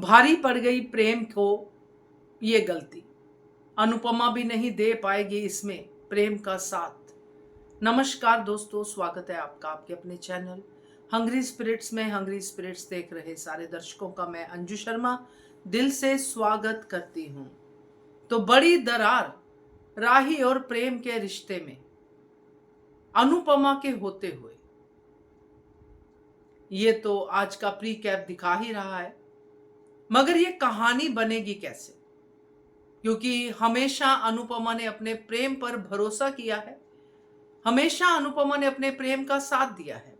भारी पड़ गई प्रेम को ये गलती। अनुपमा भी नहीं दे पाएगी इसमें प्रेम का साथ। नमस्कार दोस्तों, स्वागत है आपका आपके अपने चैनल हंग्री स्पिरिट्स में। हंग्री स्पिरिट्स देख रहे सारे दर्शकों का मैं अंजू शर्मा दिल से स्वागत करती हूँ। तो बड़ी दरार राही और प्रेम के रिश्ते में अनुपमा के होते हुए ये तो आज का प्री कैप दिखा ही रहा है, मगर ये कहानी बनेगी कैसे? क्योंकि हमेशा अनुपमा ने अपने प्रेम पर भरोसा किया है, हमेशा अनुपमा ने अपने प्रेम का साथ दिया है।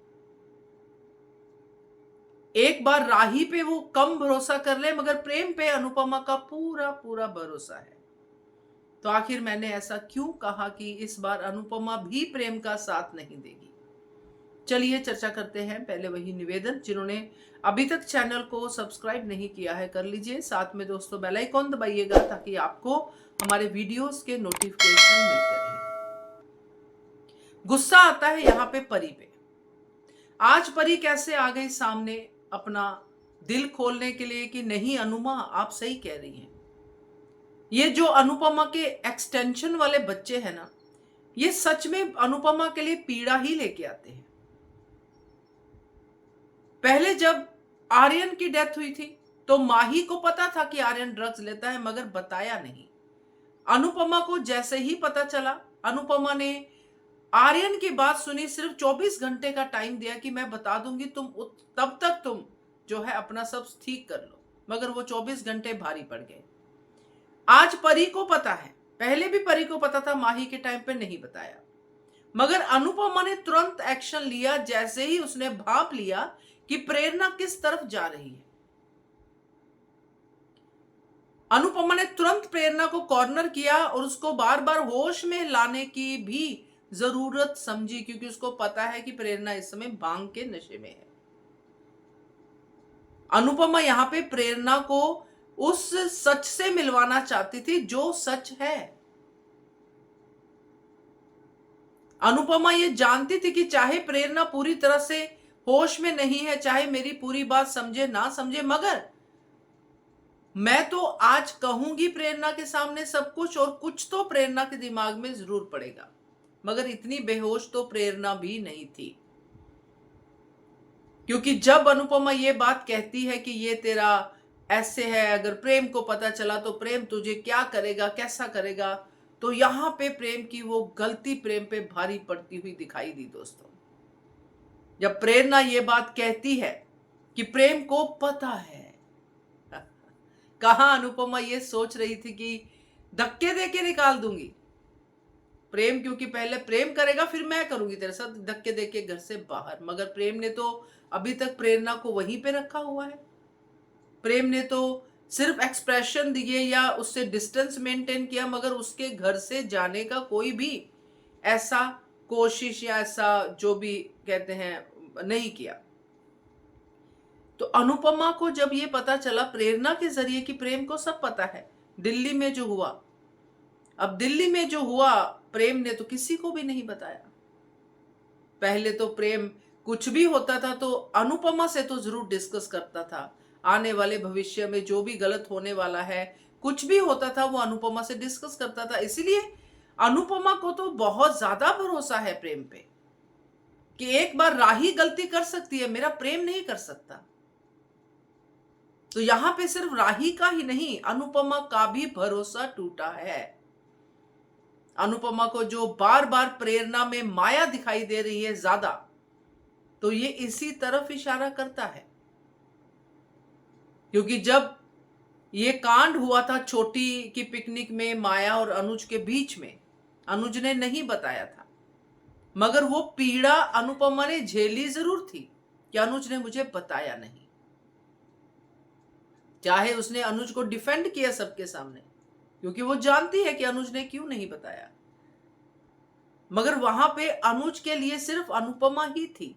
एक बार राही पे वो कम भरोसा कर ले, मगर प्रेम पे अनुपमा का पूरा पूरा भरोसा है। तो आखिर मैंने ऐसा क्यों कहा कि इस बार अनुपमा भी प्रेम का साथ नहीं देगी? चलिए चर्चा करते हैं। पहले वही निवेदन, जिन्होंने अभी तक चैनल को सब्सक्राइब नहीं किया है कर लीजिए। साथ में दोस्तों बेल आइकॉन दबाइएगा ताकि आपको हमारे वीडियोस के नोटिफिकेशन मिलते रहे। गुस्सा आता है यहाँ पे परी पे। आज परी कैसे आ गई सामने अपना दिल खोलने के लिए कि नहीं अनुमा आप सही कह रही हैं। ये जो अनुपमा के एक्सटेंशन वाले बच्चे हैं ना, ये सच में अनुपमा के लिए पीड़ा ही लेके आते हैं। पहले जब आर्यन की डेथ हुई थी तो माही को पता था कि आर्यन ड्रग्स लेता है, मगर बताया नहीं। अनुपमा को जैसे ही पता चला, अनुपमा ने आर्यन की बात सुनी, सिर्फ 24 घंटे का टाइम दिया कि मैं बता दूंगी, तब तक तुम जो है अपना सब ठीक कर लो। मगर वो 24 घंटे भारी पड़ गए। आज परी को पता है, पहले भी परी को पता था, माही के टाइम पे नहीं बताया। मगर अनुपमा ने तुरंत एक्शन लिया जैसे ही उसने भांप लिया कि प्रेरणा किस तरफ जा रही है। अनुपमा ने तुरंत प्रेरणा को कॉर्नर किया और उसको बार बार होश में लाने की भी जरूरत समझी, क्योंकि उसको पता है कि प्रेरणा इस समय भांग के नशे में है। अनुपमा यहां पे प्रेरणा को उस सच से मिलवाना चाहती थी जो सच है। अनुपमा ये जानती थी कि चाहे प्रेरणा पूरी तरह से होश में नहीं है, चाहे मेरी पूरी बात समझे ना समझे, मगर मैं तो आज कहूंगी प्रेरणा के सामने सब कुछ, और कुछ तो प्रेरणा के दिमाग में जरूर पड़ेगा। मगर इतनी बेहोश तो प्रेरणा भी नहीं थी, क्योंकि जब अनुपमा ये बात कहती है कि ये तेरा ऐसे है, अगर प्रेम को पता चला तो प्रेम तुझे क्या करेगा, कैसा करेगा, तो यहां पे प्रेम की वो गलती प्रेम पे भारी पड़ती हुई दिखाई दी दोस्तों। जब प्रेरणा ये बात कहती है कि प्रेम को पता है, कहां अनुपमा ये सोच रही थी कि धक्के देके निकाल दूंगी प्रेम, क्योंकि पहले प्रेम करेगा फिर मैं करूंगी तेरे साथ धक्के देके घर से बाहर। मगर प्रेम ने तो अभी तक प्रेरणा को वहीं पे रखा हुआ है। प्रेम ने तो सिर्फ एक्सप्रेशन दिए या उससे डिस्टेंस मेंटेन किया, मगर उसके घर से जाने का कोई भी ऐसा कोशिश या ऐसा जो भी कहते हैं नहीं किया। तो अनुपमा को जब ये पता चला प्रेरणा के जरिए कि प्रेम को सब पता है, दिल्ली में जो हुआ, अब दिल्ली में जो हुआ प्रेम ने तो किसी को भी नहीं बताया। पहले तो प्रेम कुछ भी होता था तो अनुपमा से तो जरूर डिस्कस करता था, आने वाले भविष्य में जो भी गलत होने वाला है, कुछ भी होता था वो अनुपमा से डिस्कस करता था। इसीलिए अनुपमा को तो बहुत ज्यादा भरोसा है प्रेम पे कि एक बार राही गलती कर सकती है, मेरा प्रेम नहीं कर सकता। तो यहां पे सिर्फ राही का ही नहीं, अनुपमा का भी भरोसा टूटा है। अनुपमा को जो बार बार प्रेरणा में माया दिखाई दे रही है ज्यादा, तो ये इसी तरफ इशारा करता है। क्योंकि जब ये कांड हुआ था छोटी की पिकनिक में माया और अनुज के बीच में, अनुज ने नहीं बताया था, मगर वो पीड़ा अनुपमा ने झेली जरूर थी कि अनुज ने मुझे बताया नहीं। चाहे उसने अनुज को डिफेंड किया सबके सामने, क्योंकि वो जानती है कि अनुज ने क्यों नहीं बताया, मगर वहां पे अनुज के लिए सिर्फ अनुपमा ही थी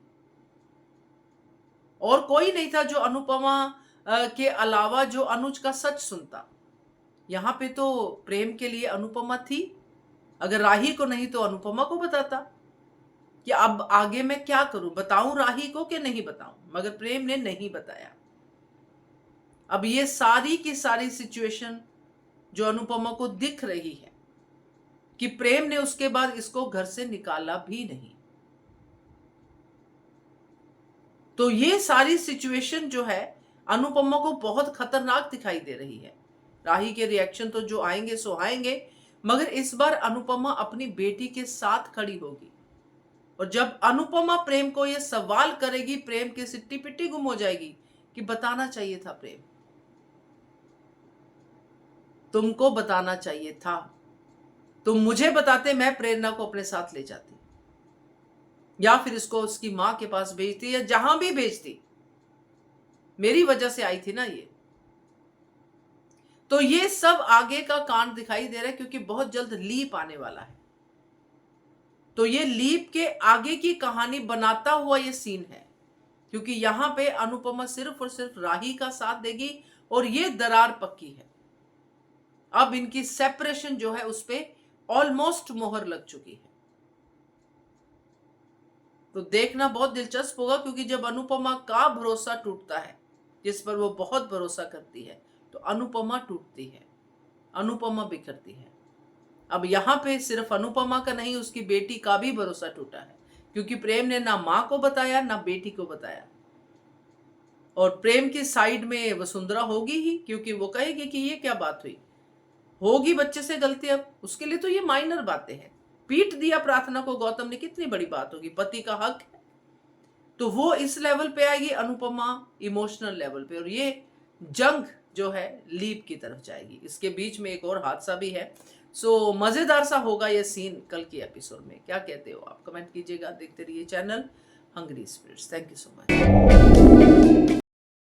और कोई नहीं था जो अनुपमा के अलावा जो अनुज का सच सुनता। यहां पे तो प्रेम के लिए अनुपमा थी। अगर राही को नहीं तो अनुपमा को बताता कि अब आगे मैं क्या करूं, बताऊं राही को कि नहीं बताऊं, मगर प्रेम ने नहीं बताया। अब ये सारी की सारी सिचुएशन जो अनुपमा को दिख रही है कि प्रेम ने उसके बाद इसको घर से निकाला भी नहीं, तो ये सारी सिचुएशन जो है अनुपमा को बहुत खतरनाक दिखाई दे रही है। राही के रिएक्शन तो जो आएंगे सो आएंगे, मगर इस बार अनुपमा अपनी बेटी के साथ खड़ी होगी। और जब अनुपमा प्रेम को ये सवाल करेगी, प्रेम की सिट्टी पिट्टी गुम हो जाएगी कि बताना चाहिए था प्रेम, तुमको बताना चाहिए था, तुम मुझे बताते, मैं प्रेरणा को अपने साथ ले जाती, या फिर इसको उसकी मां के पास भेजती, या जहां भी भेजती। मेरी वजह से आई थी ना ये। तो ये सब आगे का कांड दिखाई दे रहा है, क्योंकि बहुत जल्द लीप आने वाला है। तो ये लीप के आगे की कहानी बनाता हुआ ये सीन है, क्योंकि यहां पे अनुपमा सिर्फ और सिर्फ राही का साथ देगी और ये दरार पक्की है। अब इनकी सेपरेशन जो है उस पे ऑलमोस्ट मोहर लग चुकी है। तो देखना बहुत दिलचस्प होगा, क्योंकि जब अनुपमा का भरोसा टूटता है, जिस पर वो बहुत भरोसा करती है, तो अनुपमा टूटती है, अनुपमा बिखरती है। अब यहां पे सिर्फ अनुपमा का नहीं, उसकी बेटी का भी भरोसा टूटा है, क्योंकि प्रेम ने ना मां को बताया ना बेटी को बताया। और प्रेम की साइड में वसुंधरा होगी ही, क्योंकि वो कहेगी कि ये क्या बात हुई, होगी बच्चे से गलती, अब उसके लिए तो ये माइनर बातें हैं। पीट दिया प्रार्थना को गौतम ने, कितनी बड़ी बात होगी, पति का हक है। तो वो इस लेवल पे आएगी, अनुपमा इमोशनल लेवल पे, और ये जंग जो है लीप की तरफ जाएगी। इसके बीच में एक और हादसा भी है। सो मजेदार सा होगा ये सीन कल के एपिसोड में। क्या कहते हो आप, कमेंट कीजिएगा। देखते रहिए channel Hungry Spirits. Thank you so much.